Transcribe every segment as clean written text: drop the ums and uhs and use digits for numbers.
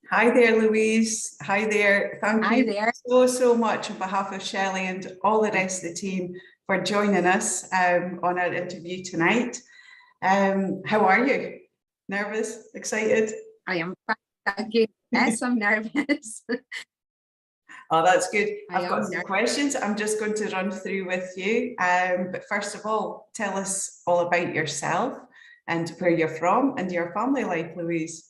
Hi there, Louise. Hi there. Thank Hi you there. so much on behalf of Shelley and all the rest of the team for joining us on our interview tonight. How are you? Nervous? Excited? I am fine. Thank you. Yes, I'm nervous. Oh, that's good. I I've got am some nervous. questions I'm just going to run through with you. But first of all, tell us all about yourself and where you're from and your family life, Louise.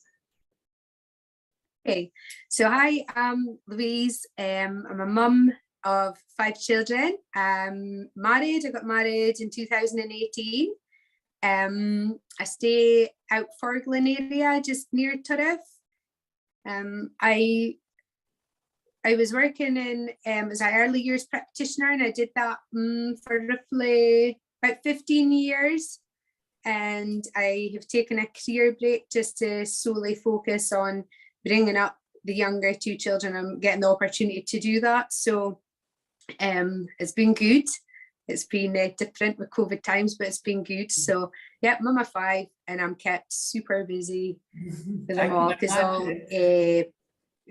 Okay, so hi, I'm Louise. I'm a mum of 5 children. Married. I got married in 2018. I stay out Forglin area, just near Turriff. I was working in as an early years practitioner, and I did that for roughly about 15 years. And I have taken a career break just to solely focus on bringing up the younger 2 children. I'm getting the opportunity to do that. So it's been good. It's been different with COVID times, but it's been good. So yeah, mum of 5, and I'm kept super busy with them all because all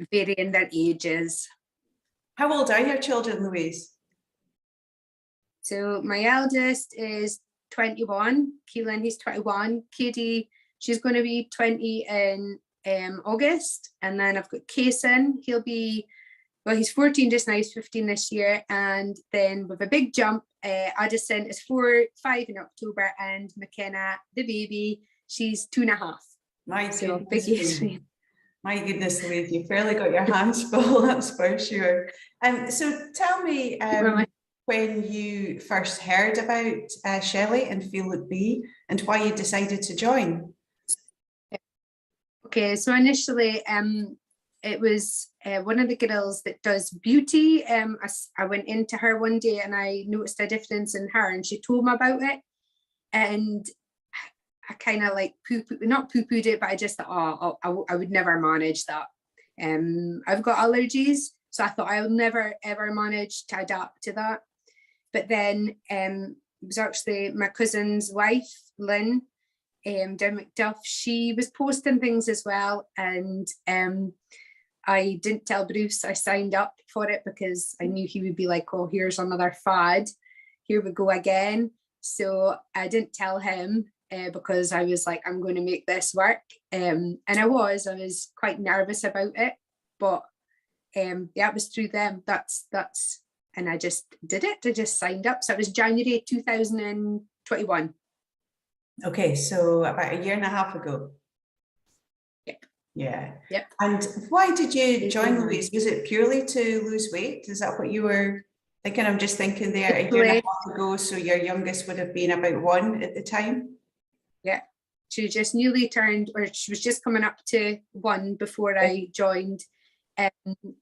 vary in their ages. How old are your children, Louise? So my eldest is 21, Keelan, he's 21, Katie, she's going to be 20 in August, and then I've got Kason, he's 14 just now, he's 15 this year, and then with a big jump, Addison is 5 in October, and McKenna, the baby, she's 2.5. So big years. My goodness, Louise, you've fairly got your hands full, that's for sure. So tell me when you first heard about Shelley and Feel It Be and why you decided to join. Okay, so initially it was one of the girls that does beauty. I went into her one day and I noticed a difference in her, and she told me about it, and I kind of like not poo-pooed it, but I just thought, oh, I would never manage that. I've got allergies, so I thought I'll never ever manage to adapt to that. But then it was actually my cousin's wife, Lynn, down McDuff. She was posting things as well, and I didn't tell Bruce I signed up for it because I knew he would be like, oh, here's another fad, here we go again. So I didn't tell him because I was like, I'm going to make this work, and I was quite nervous about it, but yeah, it was through them. That's and I just did it. I just signed up. So it was January 2021. Okay, so about 1.5 years ago. Yep. Yeah. Yep. And why did you join, Louise? Was it purely to lose weight? Is that what you were thinking? I'm just thinking there 1.5 years ago, so your youngest would have been about 1 at the time. Yeah. She just newly turned, or she was just coming up to 1 before I joined. And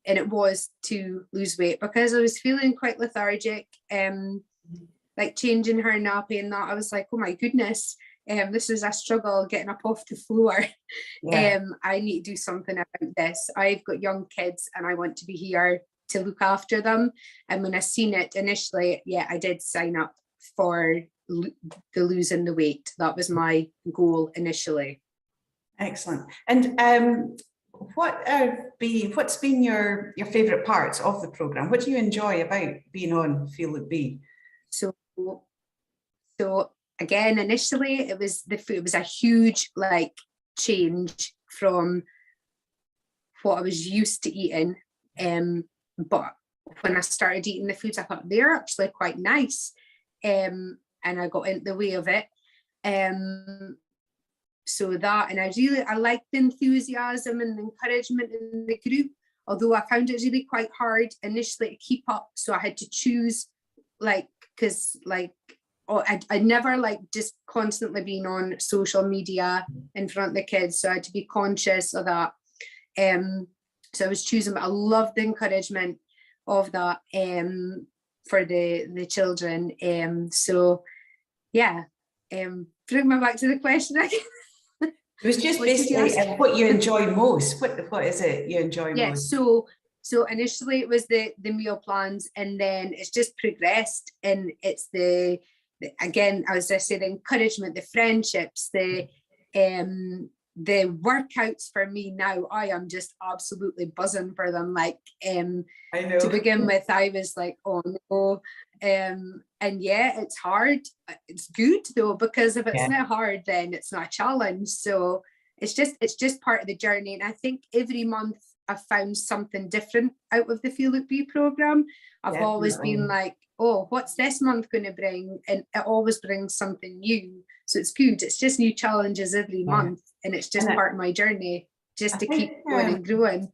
it was to lose weight because I was feeling quite lethargic, like changing her nappy and that. I was like, oh my goodness, this is a struggle getting up off the floor. Yeah. I need to do something about this. I've got young kids and I want to be here to look after them. And when I seen it initially, yeah, I did sign up for the losing the weight. That was my goal initially. Excellent. And what's been your favorite parts of the program? What do you enjoy about being on Feel It Be? So again, initially it was a huge like change from what I was used to eating. But when I started eating the foods, I thought they're actually quite nice. And I got into the way of it. So that, and I liked the enthusiasm and the encouragement in the group, although I found it really quite hard initially to keep up. So I had to choose, because I'd never just constantly been on social media in front of the kids. So I had to be conscious of that. So I was choosing, but I loved the encouragement of that for the children. So yeah, bring me back to the question again. It was just basically what you enjoy most. What is it you enjoy most? So initially it was the meal plans, and then it's just progressed, and it's again, as I say, the encouragement, the friendships, the the workouts for me now, I am just absolutely buzzing for them. Like, I know. to begin with, I was like, oh no. And yeah, it's hard. It's good though, because if it's not hard, then it's not a challenge. So it's just part of the journey. And I think every month I've found something different out of the Feel Look Be program. I've always been like, oh, what's this month going to bring? And it always brings something new. So it's good. It's just new challenges every month. And it's just part of my journey, just to keep going and growing.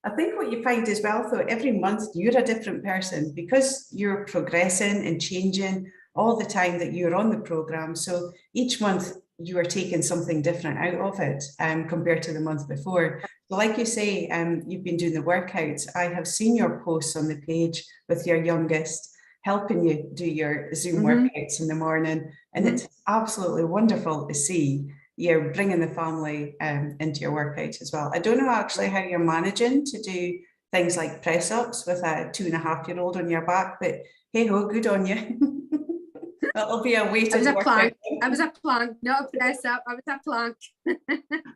I think what you find as well, though, every month you're a different person because you're progressing and changing all the time that you're on the program. So each month you are taking something different out of it compared to the month before. So like you say, you've been doing the workouts. I have seen your posts on the page with your youngest, helping you do your Zoom workouts in the morning. And it's absolutely wonderful to see you're bringing the family into your workouts as well. I don't know actually how you're managing to do things like press ups with a 2.5-year-old on your back, but hey ho, good on you. That'll be a weighted workout. I was a plank, not a press up. I was a plank.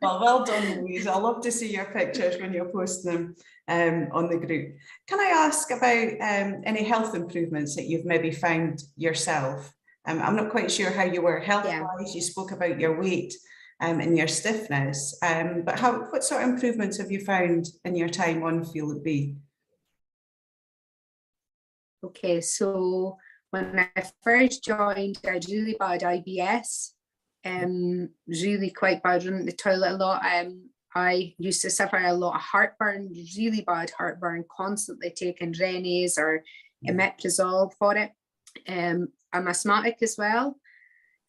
Well done, Louise. I love to see your pictures when you're posting them on the group. Can I ask about any health improvements that you've maybe found yourself? I'm not quite sure how you were health-wise. You spoke about your weight and your stiffness, but what sort of improvements have you found in your time on Feel Look Be? Okay, so when I first joined, I had really bad IBS, really quite bad, running the toilet a lot. I used to suffer a lot of heartburn, really bad heartburn, constantly taking Renes or omeprazole for it. I'm asthmatic as well,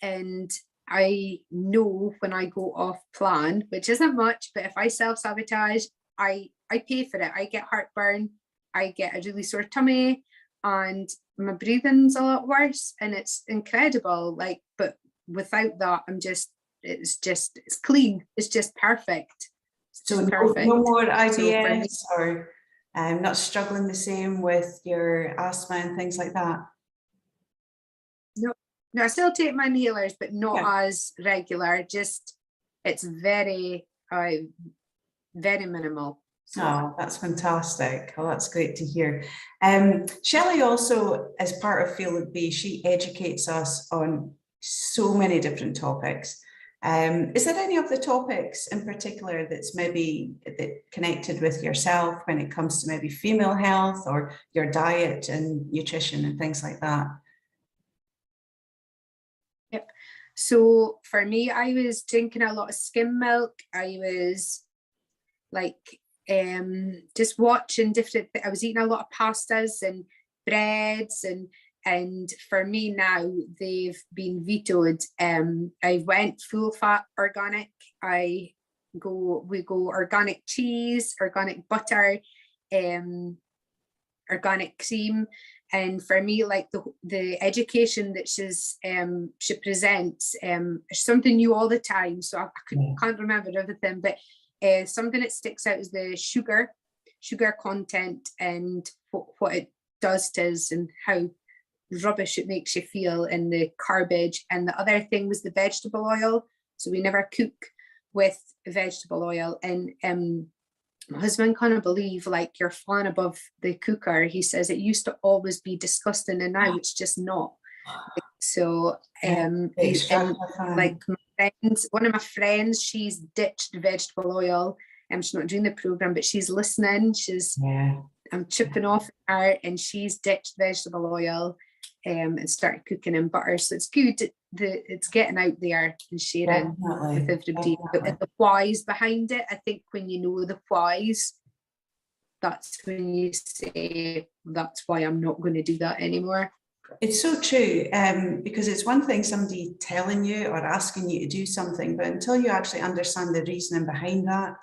and I know when I go off plan, which isn't much, but if I self-sabotage, I pay for it. I get heartburn, I get a really sore tummy, and my breathing's a lot worse, and it's incredible. Like, but without that, it's clean. It's just perfect. So no more IBS, so or not struggling the same with your asthma and things like that? No, I still take my inhalers, but not as regular. Just it's very minimal. So. Oh, that's fantastic. Oh, that's great to hear. Shelley also, as part of Feel Look Be, she educates us on so many different topics. Is there any of the topics in particular that's maybe connected with yourself when it comes to maybe female health or your diet and nutrition and things like that? Yep. So for me, I was drinking a lot of skim milk. I was like just watching different. I was eating a lot of pastas and breads, and for me now they've been vetoed. I went full fat organic. We go organic cheese, organic butter, organic cream. And for me, like the education that she presents is something new all the time. So I can't remember everything, but something that sticks out is the sugar content and what it does to us and how rubbish it makes you feel, and the garbage. And the other thing was the vegetable oil. So we never cook with vegetable oil. And my husband can't believe, like, you're flying above the cooker. He says it used to always be disgusting and now it's just not. So like one of my friends, she's ditched vegetable oil, and she's not doing the program, but she's listening. I'm chipping off her, and she's ditched vegetable oil and started cooking in butter. So it's good. It's getting out there and sharing with everybody. But the whys behind it, I think when you know the whys, that's when you say, that's why I'm not going to do that anymore. It's so true, because it's one thing somebody telling you or asking you to do something, but until you actually understand the reasoning behind that,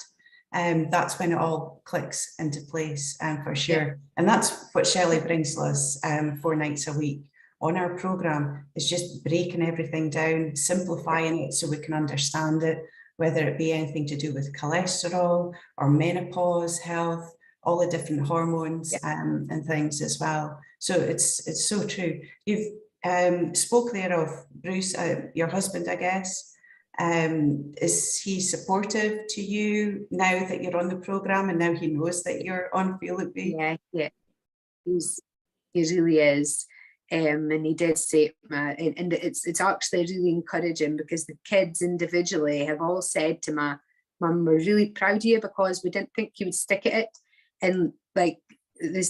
that's when it all clicks into place, for sure. Yeah. And that's what Shelley brings to us 4 nights a week on our program, is just breaking everything down, simplifying it so we can understand it, whether it be anything to do with cholesterol or menopause health, all the different hormones and things as well. So it's so true. You've spoke there of Bruce, your husband, I guess. Is he supportive to you now that you're on the programme and now he knows that you're on Feel It Be? Yeah, he really is. And he did say, and it's actually really encouraging, because the kids individually have all said to my mum, we're really proud of you, because we didn't think you would stick at it. And like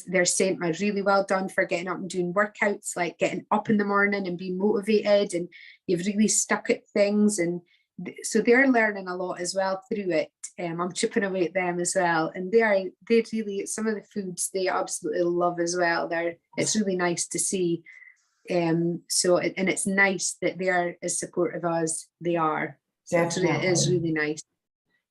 they're saying, really well done for getting up and doing workouts, like getting up in the morning and being motivated, and you've really stuck at things. And so they're learning a lot as well through it. I'm chipping away at them as well, and they really, some of the foods they absolutely love as well. It's really nice to see. So and it's nice that they are as supportive as they are. So it is really nice.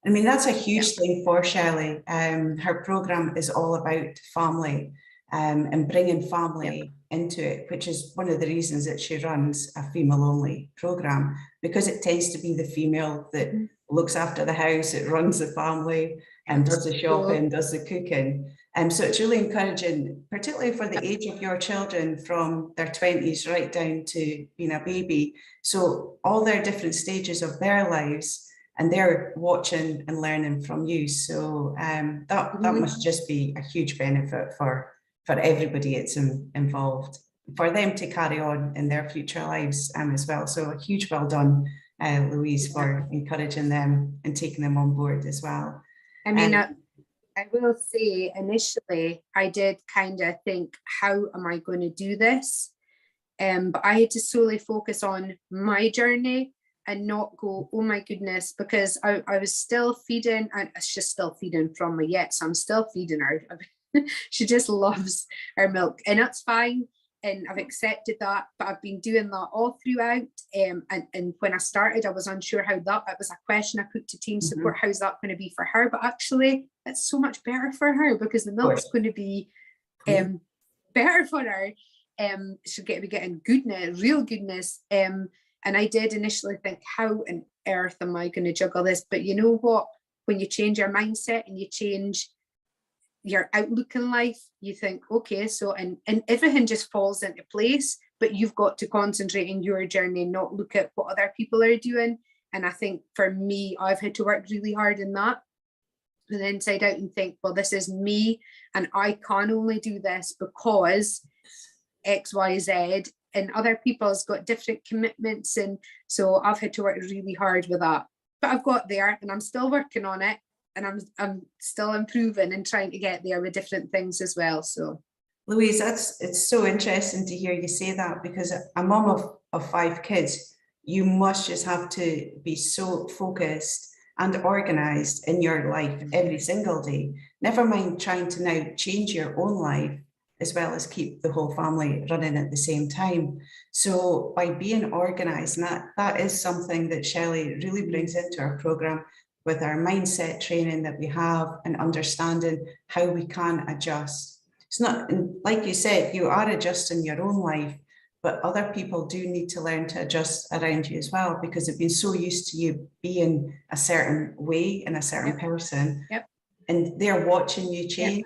I mean, that's a huge thing for Shelley. Her programme is all about family, and bringing family into it, which is one of the reasons that she runs a female-only programme, because it tends to be the female that looks after the house, it runs the family, and does the shopping, does the cooking. So it's really encouraging, particularly for the age of your children, from their 20s right down to being a baby. So all their different stages of their lives, and they're watching and learning from you. So that must just be a huge benefit for everybody it's involved, for them to carry on in their future lives as well. So a huge well done, Louise, for encouraging them and taking them on board as well. I mean, I will say initially I did kind of think, how am I going to do this? But I had to solely focus on my journey and not go, oh my goodness, because I was still feeding, and she's still feeding from me yet, so I'm still feeding her. She just loves her milk, and that's fine, and I've accepted that, but I've been doing that all throughout. And when I started, I was unsure how that, it was a question I put to team support, how's that going to be for her? But actually it's so much better for her, because the milk's going to be better for her. She'll be getting goodness, real goodness. And I did initially think, how on earth am I going to juggle this? But you know what? When you change your mindset and you change your outlook in life, you think, okay, so and everything just falls into place, but you've got to concentrate in your journey, not look at what other people are doing. And I think for me, I've had to work really hard in that, and then inside out, and think, well, this is me, and I can only do this because X, Y, Z, and other people's got different commitments. And so I've had to work really hard with that, but I've got there, and I'm still working on it, and I'm still improving and trying to get there with different things as well. So Louise, it's so interesting to hear you say that, because a mum of 5 kids, you must just have to be so focused and organized in your life every single day, never mind trying to now change your own life as well as keep the whole family running at the same time. So by being organized, and that is something that Shelley really brings into our program, with our mindset training that we have, and understanding how we can adjust. It's not, like you said, you are adjusting your own life, but other people do need to learn to adjust around you as well, because they've been so used to you being a certain way and a certain person, and they're watching you change.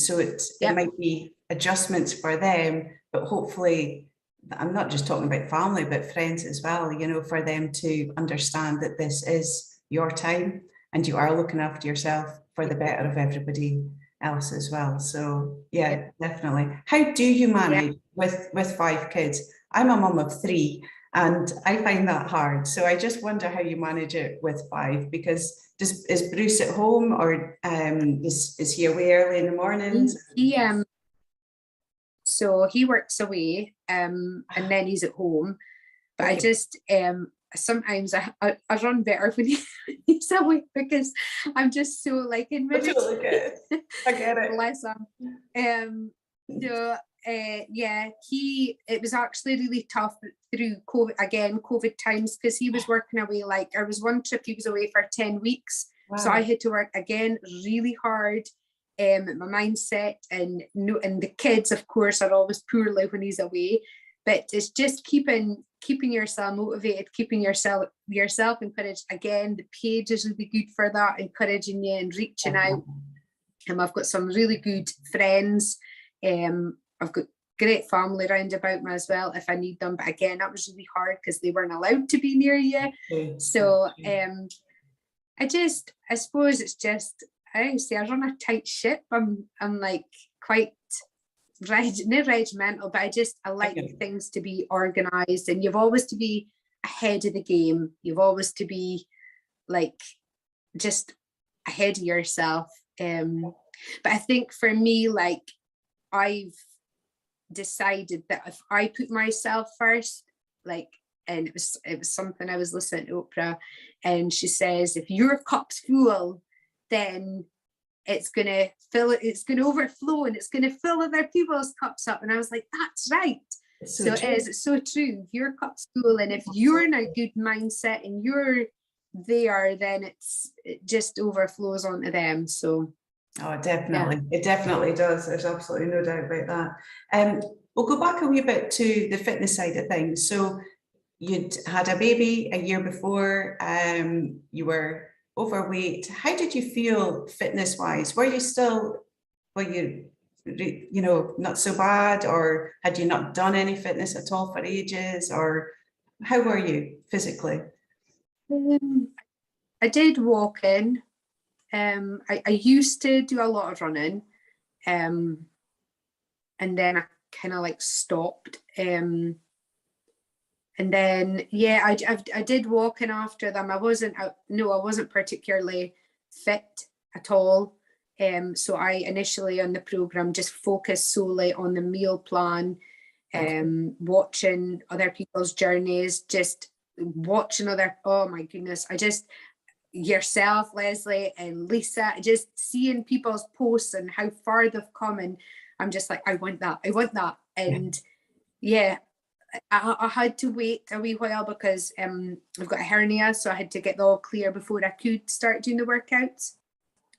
So it might be adjustments for them, but hopefully, I'm not just talking about family, but friends as well, you know, for them to understand that this is your time and you are looking after yourself for the better of everybody else as well. So yeah, definitely. How do you manage with 5 kids? I'm a mum of 3, and I find that hard. So I just wonder how you manage it with 5, because is Bruce at home, or is he away early in the mornings? So he works away, and then he's at home. But I just sometimes I run better when he's away, because I'm just so like in my routine. I get it. Bless him. So it was actually really tough through COVID times, because he was working away. Like, there was one trip he was away for 10 weeks. Wow. So I had to work again really hard. My mindset, and the kids, of course, are always poorly when he's away. But it's just keeping yourself motivated, keeping yourself encouraged. Again, the page is really good for that, encouraging you and reaching out. I've got some really good friends. I've got great family round about me as well if I need them. But again, that was really hard because they weren't allowed to be near you. Okay. So I suppose it's just, I say I run a tight ship. I'm like quite not regimental, but I like things to be organized, and you've always to be ahead of the game. You've always to be like just ahead of yourself. But I think for me, like I've decided that if I put myself first, like, and it was something I was listening to Oprah, and she says, if your cup's full, then it's gonna overflow and it's gonna fill other people's cups up. And I was like, that's right. So it's so true. If your cup's full and if you're in a good mindset and you're there, then it just overflows onto them. So definitely. Yeah. It definitely does. There's absolutely no doubt about that. We'll go back a wee bit to the fitness side of things. So you'd had a baby a year before, you were overweight. How did you feel fitness wise? Were you not so bad, or had you not done any fitness at all for ages, or how were you physically? I did walk in. I used to do a lot of running, and then I kind of like stopped. And then, yeah, I did walking after them. I wasn't particularly fit at all. So I initially on the program just focused solely on the meal plan, watching other people's journeys, just watching oh my goodness, yourself, Leslie and Lisa, just seeing people's posts and how far they've come. And I'm just like, I want that. And yeah. I had to wait a wee while because I've got a hernia, so I had to get the all clear before I could start doing the workouts,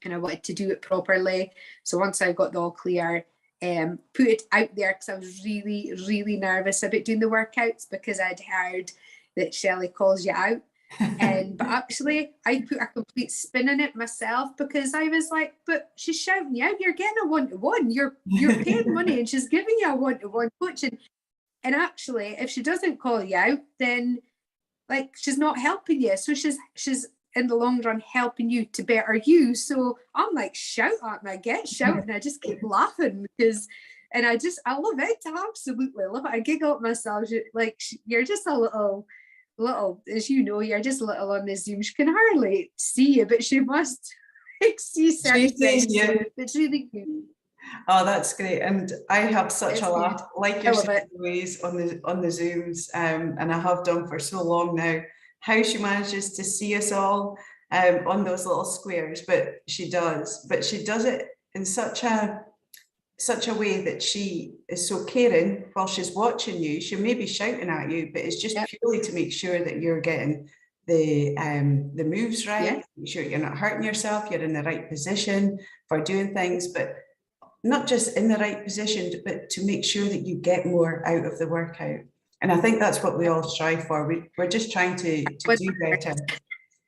and I wanted to do it properly. So once I got the all clear, put it out there because I was really, really nervous about doing the workouts because I'd heard that Shelley calls you out. But actually I put a complete spin in it myself because I was like, but she's shouting you out, you're getting a one-to-one, you're paying money and she's giving you a one-to-one coaching. And actually, if she doesn't call you out, then like she's not helping you. So she's in the long run helping you to better you. So I'm like, shout at me, I get shouting. I just keep laughing because, and I love it. I absolutely love it. I giggle at myself. Like you're just a little, as you know, you're just a little on the Zoom. She can hardly see you, but she must like see certain things. So it's really good. Oh, that's great. And I have such a laugh, like yourself, Louise, on the Zooms, and I have done for so long now, how she manages to see us all on those little squares, but she does it in such a way that she is so caring while she's watching you. She may be shouting at you, but it's just purely to make sure that you're getting the moves right, make sure you're not hurting yourself, you're in the right position for doing things, but not just in the right position, but to make sure that you get more out of the workout. And I think that's what we all strive for. We're just trying to do better.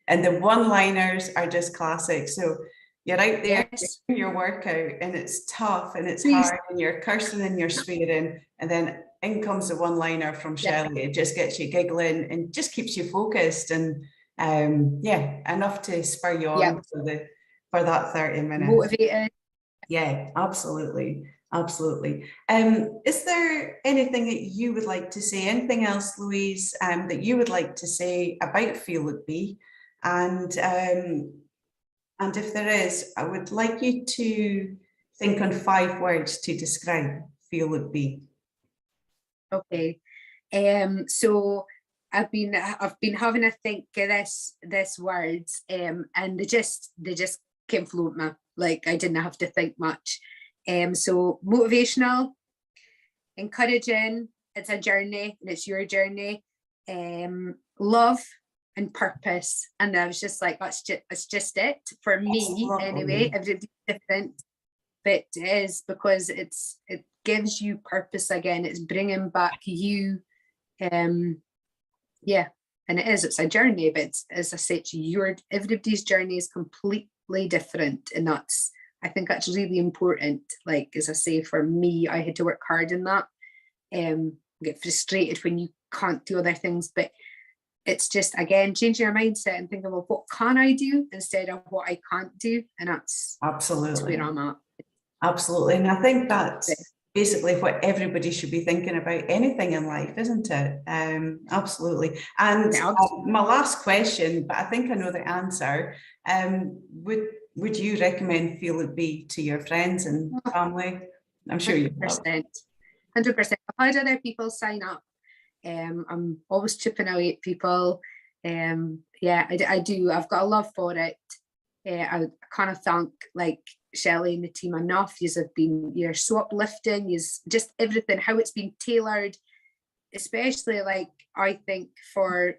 And the one-liners are just classic. So you're out there doing your workout and it's tough and it's hard and you're cursing and you're swearing, and then in comes the one-liner from Shelley. It just gets you giggling and just keeps you focused, and enough to spur you on for that 30 minutes. Motivated. Yeah, absolutely. Absolutely. Is there anything that you would like to say, anything else, Louise, that you would like to say about Feel It Be? And if there is, I would like you to think on 5 words to describe Feel It Be. Okay. So I've been having a think of this words, and they just came float me. Like I didn't have to think much. So motivational, encouraging, it's a journey and it's your journey. Love and purpose. And I was just like, that's just it for me anyway. Everybody's different, but it is because it gives you purpose again. It's bringing back you. And it's a journey, but as I said, everybody's journey is completely different, and I think that's really important. Like as I say, for me, I had to work hard in that. get frustrated when you can't do other things, but it's just, again, changing your mindset and thinking, well, what can I do instead of what I can't do? And that's absolutely where I'm at. Absolutely. And I think that's basically what everybody should be thinking about anything in life, isn't it? Absolutely. And my last question, but I think I know the answer. Would you recommend Feel It Be to your friends and family? I'm sure you will. 100%. I've had other people sign up. I'm always chipping away at people. Yeah, I do. I've got a love for it. I kind of thank like Shelley and the team enough. You're so uplifting. Is just everything, how it's been tailored, especially like I think for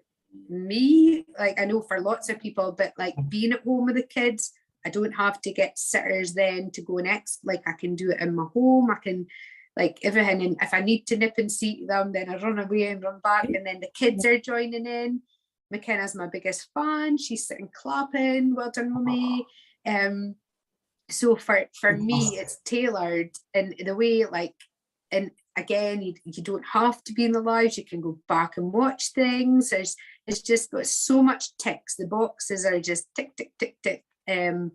me, like I know for lots of people, but like being at home with the kids, I don't have to get sitters then to go next. Like I can do it in my home. I can like everything. And if I need to nip and seat them, then I run away and run back. And then the kids are joining in. McKenna's my biggest fan. She's sitting clapping. Well done, mummy. So for me, it's tailored in the way like, and again, you don't have to be in the lives. You can go back and watch things. It's just got so much ticks. The boxes are just tick, tick, tick, tick. And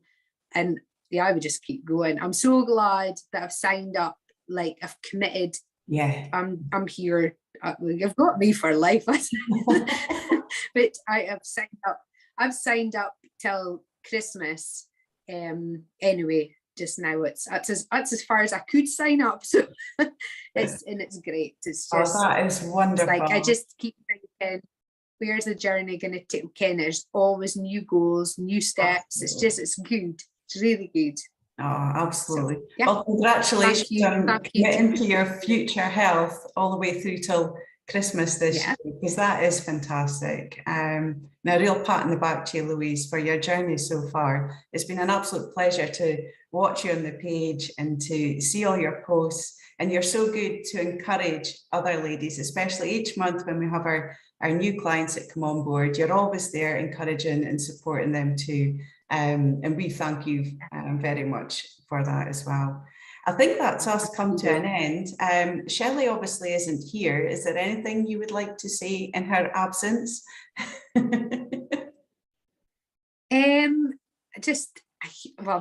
yeah, I would just keep going. I'm so glad that I've signed up. Like I've committed. Yeah, I'm here. You've got me for life. But I have signed up. I've signed up till Christmas. Anyway, just now it's as far as I could sign up. So it's great. It's just that is wonderful. Like I just keep thinking, where's the journey going to take Ken? There's always new goals, new steps. Absolutely. It's good. It's really good. Oh, absolutely. So, yeah. Well, congratulations on committing to your future health all the way through till Christmas this year, because that is fantastic. And a real pat on the back to you, Louise, for your journey so far. It's been an absolute pleasure to watch you on the page and to see all your posts. And you're so good to encourage other ladies, especially each month when we have our new clients that come on board. You're always there encouraging and supporting them too. And we thank you very much for that as well. I think that's us come to an end. Shelley obviously isn't here. Is there anything you would like to say in her absence? I'm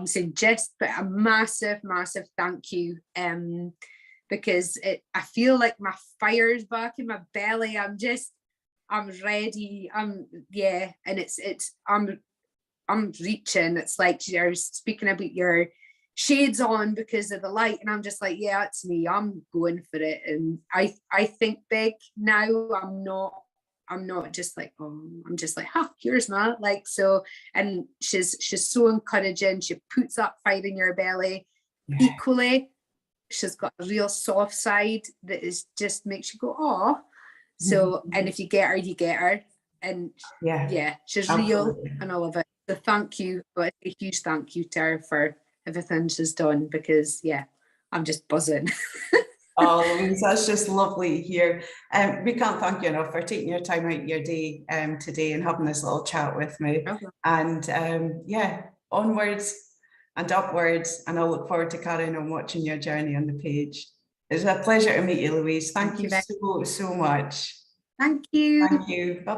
saying but a massive, massive thank you. Because I feel like my fire's back in my belly. I'm ready. And I'm reaching. It's like you're speaking about your shades on because of the light, and I'm just like, yeah, it's me. I'm going for it. And I think big now. I'm not just like, oh, I'm just like, here's my like. So, and she's so encouraging. She puts that fire in your belly. Equally, she's got a real soft side that is just makes you go, oh. So, and if you get her, you get her. And she's real and all of it. So thank you, but a huge thank you to her for everything she's done, because I'm just buzzing. Oh, Louise, that's just lovely to hear. We can't thank you enough for taking your time out of your day today and having this little chat with me. And onwards and upwards, and I'll look forward to carrying on watching your journey on the page. It's a pleasure to meet you, Louise. Thank you so much. Thank you. Thank you. Bye.